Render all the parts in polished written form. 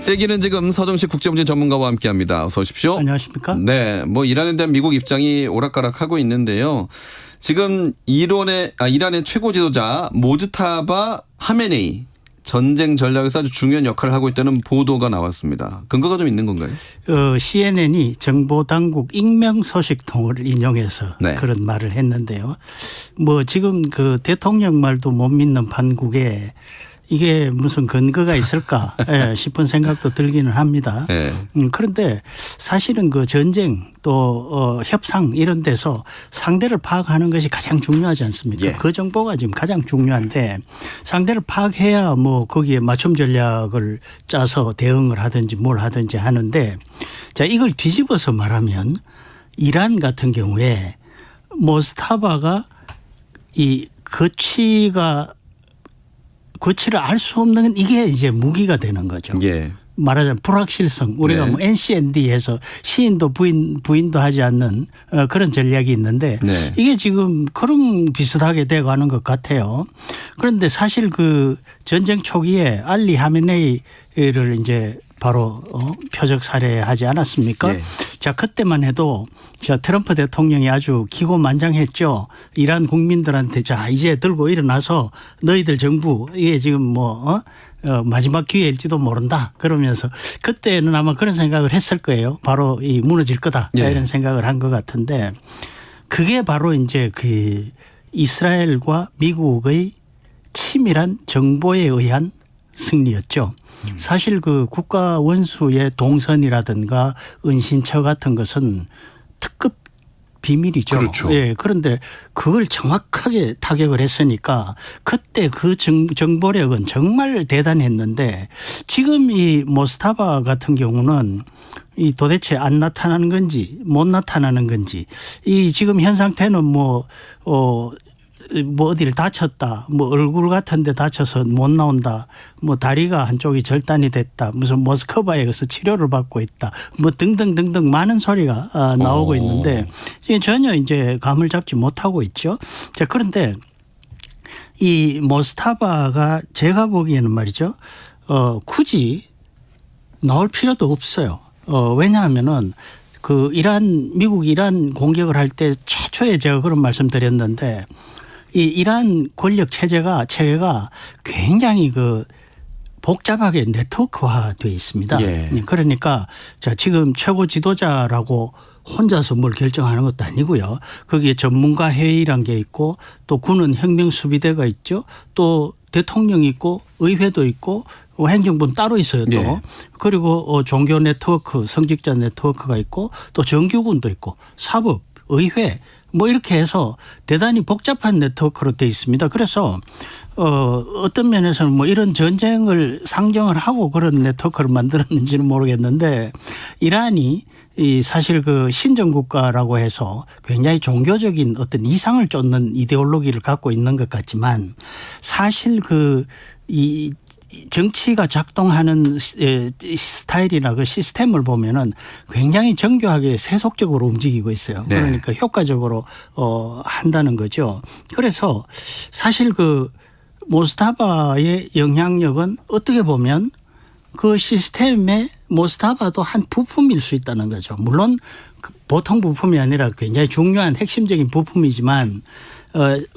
세기는 지금 서정식 국제문제 전문가와 함께합니다. 어서 오십시오. 안녕하십니까? 네, 뭐 이란에 대한 미국 입장이 오락가락하고 있는데요. 지금 이란의 최고 지도자 모즈타바 하메네이 전쟁 전략에서 아주 중요한 역할을 하고 있다는 보도가 나왔습니다. 근거가 좀 있는 건가요? CNN이 정보당국 익명소식통을 인용해서 네. 그런 말을 했는데요. 뭐 지금 그 대통령 말도 못 믿는 판국에 이게 무슨 근거가 있을까 싶은 생각도 들기는 합니다. 네. 그런데 사실은 그 전쟁 또 협상 이런 데서 상대를 파악하는 것이 가장 중요하지 않습니까? 예. 그 정보가 지금 가장 중요한데 상대를 파악해야 뭐 거기에 맞춤 전략을 짜서 대응을 하든지 뭘 하든지 하는데 자 이걸 뒤집어서 말하면 이란 같은 경우에 모스타바가 이 거취를 알 수 없는 이게 이제 무기가 되는 거죠. 예. 말하자면 불확실성 우리가 네. 뭐 NCND에서 시인도 부인도 하지 않는 그런 전략이 있는데 네. 이게 지금 그런 비슷하게 돼가는 것 같아요. 그런데 사실 그 전쟁 초기에 알리 하메네이를 이제 바로 표적 살해하지 않았습니까? 네. 자 그때만 해도 자 트럼프 대통령이 아주 기고만장했죠. 이란 국민들한테 자 이제 들고 일어나서 너희들 정부 이게 지금 뭐 마지막 기회일지도 모른다 그러면서 그때는 아마 그런 생각을 했을 거예요. 바로 이 무너질 거다 네. 이런 생각을 한 것 같은데 그게 바로 이제 그 이스라엘과 미국의 치밀한 정보에 의한 승리였죠. 사실 그 국가 원수의 동선이라든가 은신처 같은 것은 특급 비밀이죠. 그렇죠. 예. 그런데 그걸 정확하게 타격을 했으니까 그때 그 정보력은 정말 대단했는데 지금 이 모스타바 같은 경우는 이 도대체 안 나타나는 건지 못 나타나는 건지 이 지금 현 상태는 뭐 어디를 다쳤다. 뭐 얼굴 같은 데 다쳐서 못 나온다. 뭐 다리가 한쪽이 절단이 됐다. 무슨 모스크바에 가서 치료를 받고 있다. 뭐 등등등등 많은 소리가 나오고 있는데 지금 전혀 이제 감을 잡지 못하고 있죠. 자, 그런데 이 모스타바가 제가 보기에는 말이죠. 굳이 나올 필요도 없어요. 왜냐하면은 그 미국 이란 공격을 할 때 최초에 제가 그런 말씀 드렸는데 이 이란 권력 체계가 굉장히 그 복잡하게 네트워크화되어 있습니다. 예. 그러니까 자 지금 최고 지도자라고 혼자서 뭘 결정하는 것도 아니고요. 거기에 전문가 회의란 게 있고 또 군은 혁명수비대가 있죠. 또 대통령이 있고 의회도 있고 행정부는 따로 있어요 또. 예. 그리고 종교 네트워크 성직자 네트워크가 있고 또 정규군도 있고 사법 의회 뭐 이렇게 해서 대단히 복잡한 네트워크로 되어 있습니다. 그래서 어떤 면에서는 뭐 이런 전쟁을 상정을 하고 그런 네트워크를 만들었는지는 모르겠는데 이란이 이 사실 그 신정국가라고 해서 굉장히 종교적인 어떤 이상을 쫓는 이데올로기를 갖고 있는 것 같지만 사실 이 정치가 작동하는 스타일이나 그 시스템을 보면은 굉장히 정교하게 세속적으로 움직이고 있어요. 네. 그러니까 효과적으로 한다는 거죠. 그래서 사실 그 모스타바의 영향력은 어떻게 보면 그 시스템의 모스타바도 한 부품일 수 있다는 거죠. 물론 보통 부품이 아니라 굉장히 중요한 핵심적인 부품이지만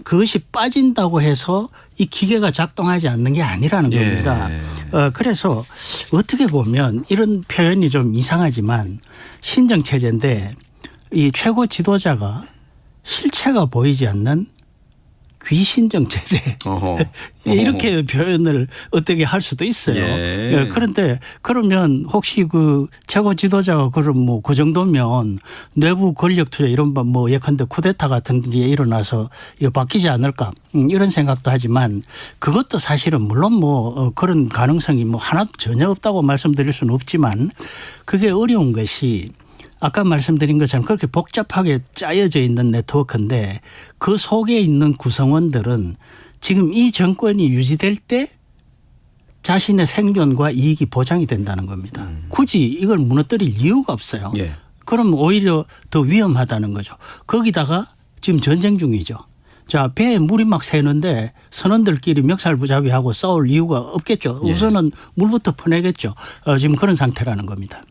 그것이 빠진다고 해서 이 기계가 작동하지 않는 게 아니라는 겁니다. 그래서 어떻게 보면 이런 표현이 좀 이상하지만 신정체제인데 이 최고 지도자가 실체가 보이지 않는 귀신정체제 이렇게 표현을 어떻게 할 수도 있어요. 예. 그런데 그러면 혹시 그 최고 지도자가 그럼 뭐 그 정도면 내부 권력 투자 이런 뭐 예컨대 쿠데타 같은 게 일어나서 이거 바뀌지 않을까 이런 생각도 하지만 그것도 사실은 물론 뭐 그런 가능성이 뭐 하나도 전혀 없다고 말씀드릴 수는 없지만 그게 어려운 것이 아까 말씀드린 것처럼 그렇게 복잡하게 짜여져 있는 네트워크인데 그 속에 있는 구성원들은 지금 이 정권이 유지될 때 자신의 생존과 이익이 보장이 된다는 겁니다. 굳이 이걸 무너뜨릴 이유가 없어요. 예. 그럼 오히려 더 위험하다는 거죠. 거기다가 지금 전쟁 중이죠. 자, 배에 물이 막 새는데 선원들끼리 멱살부잡이하고 싸울 이유가 없겠죠. 예. 우선은 물부터 퍼내겠죠. 지금 그런 상태라는 겁니다.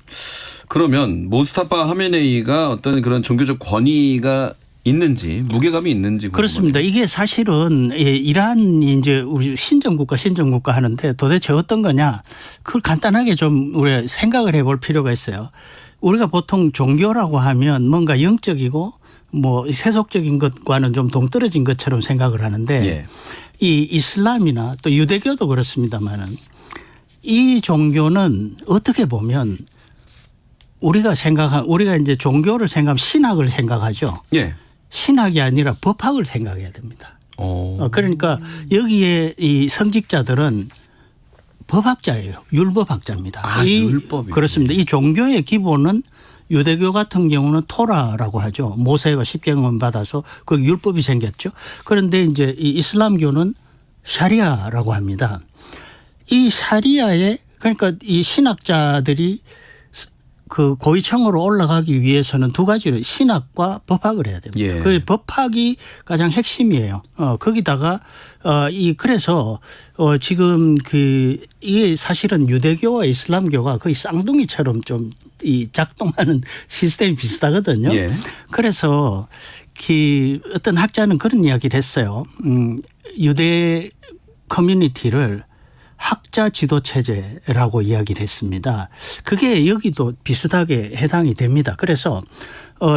그러면 모스타파 하메네이가 어떤 그런 종교적 권위가 있는지 무게감이 있는지 그렇습니다. 이게 사실은 이란이 이제 우리 신정국가 하는데 도대체 어떤 거냐 그걸 간단하게 좀 우리가 생각을 해볼 필요가 있어요. 우리가 보통 종교라고 하면 뭔가 영적이고 뭐 세속적인 것과는 좀 동떨어진 것처럼 생각을 하는데 예. 이 이슬람이나 또 유대교도 그렇습니다만은 이 종교는 어떻게 보면 우리가 이제 종교를 생각하면 신학을 생각하죠. 예. 신학이 아니라 법학을 생각해야 됩니다. 그러니까 여기에 이 성직자들은 법학자예요. 율법학자입니다. 아, 율법이. 그렇습니다. 이 종교의 기본은 유대교 같은 경우는 토라라고 하죠. 모세가 십계명을 받아서 그 율법이 생겼죠. 그런데 이제 이 이슬람교는 샤리아라고 합니다. 이 샤리아에 그러니까 이 신학자들이 그 고위층으로 올라가기 위해서는 두 가지를 신학과 법학을 해야 됩니다. 예. 그 법학이 가장 핵심이에요. 거기다가 그래서 지금 이게 사실은 유대교와 이슬람교가 거의 쌍둥이처럼 좀 이 작동하는 시스템이 비슷하거든요. 예. 그래서 어떤 학자는 그런 이야기를 했어요. 유대 커뮤니티를 학자 지도 체제라고 이야기를 했습니다. 그게 여기도 비슷하게 해당이 됩니다. 그래서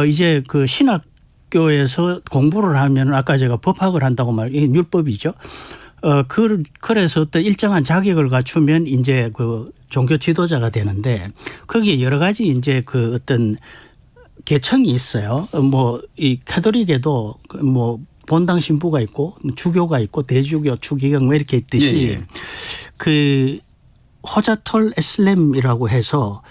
이제 그 신학교에서 공부를 하면 아까 제가 법학을 한다고 이게 율법이죠. 그래서 어떤 일정한 자격을 갖추면 이제 그 종교 지도자가 되는데 거기에 여러 가지 이제 그 어떤 계층이 있어요. 뭐 이 카톨릭에도 뭐 본당 신부가 있고 주교가 있고 대주교, 추기경 뭐 이렇게 있듯이 예. 그 호자톨 에슬렘이라고 해서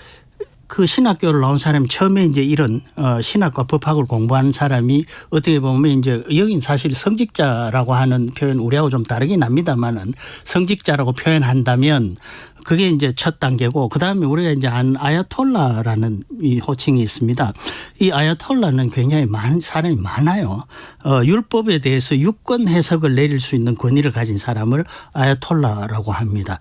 그 신학교를 나온 사람이 처음에 이제 이런 신학과 법학을 공부하는 사람이 어떻게 보면 이제 여긴 사실 성직자라고 하는 표현 우리하고 좀 다르긴 합니다만은 성직자라고 표현한다면 그게 이제 첫 단계고 그다음에 우리가 이제 아야톨라라는 이 호칭이 있습니다. 이 아야톨라는 굉장히 사람이 많아요. 율법에 대해서 유권 해석을 내릴 수 있는 권위를 가진 사람을 아야톨라라고 합니다.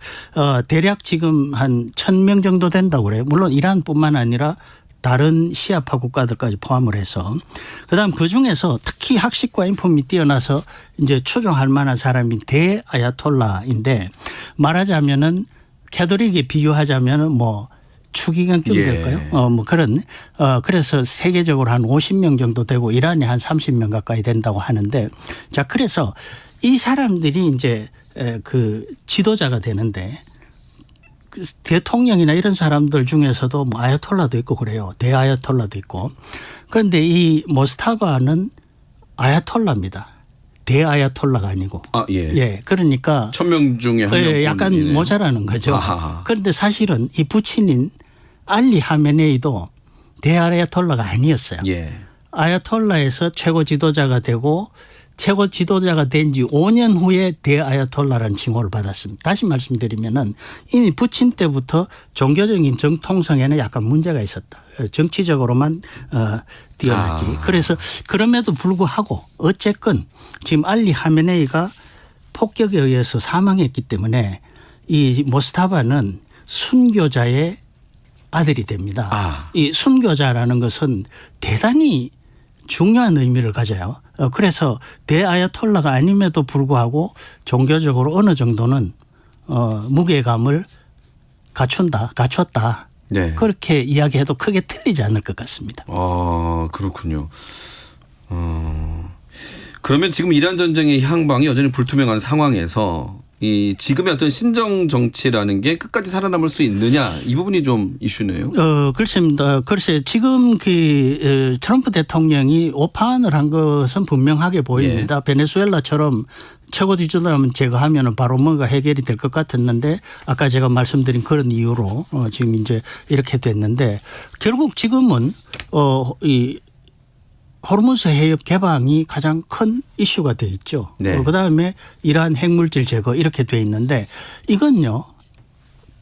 대략 지금 한 1,000명 정도 된다고 그래요. 물론 이란뿐만 아니라 다른 시아파 국가들까지 포함을 해서 그다음 그중에서 특히 학식과 인품이 뛰어나서 이제 추종할 만한 사람이 대아야톨라인데 말하자면은 캐톨릭에 비교하자면은 뭐 추기경쯤 예. 될까요? 뭐 그런 그래서 세계적으로 한 50명 정도 되고 이란이 한 30명 가까이 된다고 하는데 자 그래서 이 사람들이 이제 그 지도자가 되는데 대통령이나 이런 사람들 중에서도 뭐 아야톨라도 있고 그래요. 대아야톨라도 있고 그런데 이 모스타바는 아야톨라입니다. 대아야톨라가 아니고. 예. 그러니까 1,000명 중에 한 명. 약간 모자라는 거죠. 아하. 그런데 사실은 이 부친인 알리 하메네이도 대아야톨라가 아니었어요. 예. 아야톨라에서 최고 지도자가 되고 최고 지도자가 된 지 5년 후에 대아야톨라라는 칭호를 받았습니다. 다시 말씀드리면은 이미 부친 때부터 종교적인 정통성에는 약간 문제가 있었다. 정치적으로만 뛰어났지. 그래서 그럼에도 불구하고 어쨌건 지금 알리 하메네이가 폭격에 의해서 사망했기 때문에 이 모스타바는 순교자의 아들이 됩니다. 이 순교자라는 것은 대단히 중요한 의미를 가져요. 그래서 대아야톨라가 아님에도 불구하고 종교적으로 어느 정도는 무게감을 갖췄다. 네. 그렇게 이야기해도 크게 틀리지 않을 것 같습니다. 그렇군요. 그러면 지금 이란 전쟁의 향방이 여전히 불투명한 상황에서 이 지금의 어떤 신정 정치라는 게 끝까지 살아남을 수 있느냐 이 부분이 좀 이슈네요. 그렇습니다. 글쎄 지금 그 트럼프 대통령이 오판을 한 것은 분명하게 보입니다. 베네수엘라처럼 최고 지도자만 제거하면 바로 뭔가 해결이 될 것 같았는데 아까 제가 말씀드린 그런 이유로 지금 이제 이렇게 됐는데 결국 지금은 이 호르무즈 해협 개방이 가장 큰 이슈가 돼 있죠. 네. 그다음에 이러한 핵물질 제거 이렇게 돼 있는데 이건요.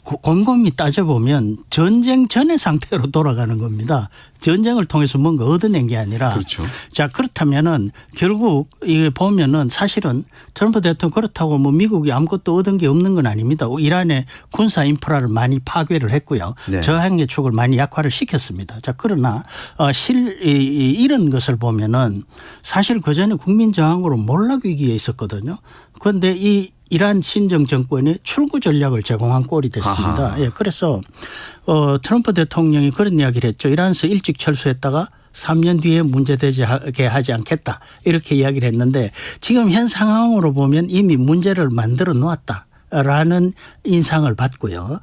곰곰이 따져보면 전쟁 전의 상태로 돌아가는 겁니다. 전쟁을 통해서 뭔가 얻어낸 게 아니라. 그렇죠. 자, 그렇다면은 결국 이게 보면은 사실은 트럼프 대통령 그렇다고 뭐 미국이 아무것도 얻은 게 없는 건 아닙니다. 이란의 군사 인프라를 많이 파괴를 했고요. 네. 저항의 축을 많이 약화를 시켰습니다. 자, 그러나 이런 것을 보면은 사실 그전에 국민 저항으로 몰락 위기에 있었거든요. 그런데 이 이란 신정 정권의 출구 전략을 제공한 꼴이 됐습니다. 예, 그래서 트럼프 대통령이 그런 이야기를 했죠. 이란에서 일찍 철수했다가 3년 뒤에 문제되게 하지 않겠다. 이렇게 이야기를 했는데 지금 현 상황으로 보면 이미 문제를 만들어 놓았다라는 인상을 받고요.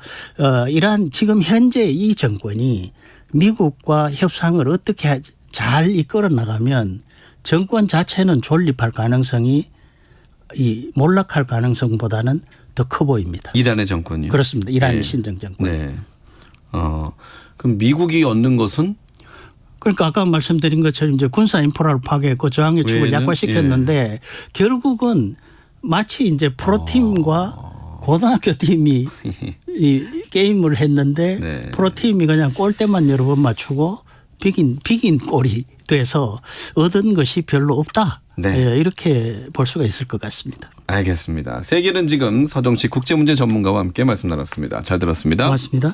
이란 지금 현재 이 정권이 미국과 협상을 어떻게 잘 이끌어 나가면 정권 자체는 존립할 가능성이 이 몰락할 가능성보다는 더 커 보입니다. 이란의 정권이요. 그렇습니다. 이란의 네. 신정 정권. 네. 그럼 미국이 얻는 것은 그러니까 아까 말씀드린 것처럼 이제 군사 인프라를 파괴했고 저항의 축을 외에는? 약화시켰는데 결국은 마치 이제 프로팀과 고등학교 팀이 이 게임을 했는데 네. 프로팀이 그냥 골대만 여러 번 맞추고 비긴 골이 돼서 얻은 것이 별로 없다. 네. 예, 이렇게 볼 수가 있을 것 같습니다. 알겠습니다. 세계는 지금 서정식 국제문제 전문가와 함께 말씀 나눴습니다. 잘 들었습니다. 고맙습니다.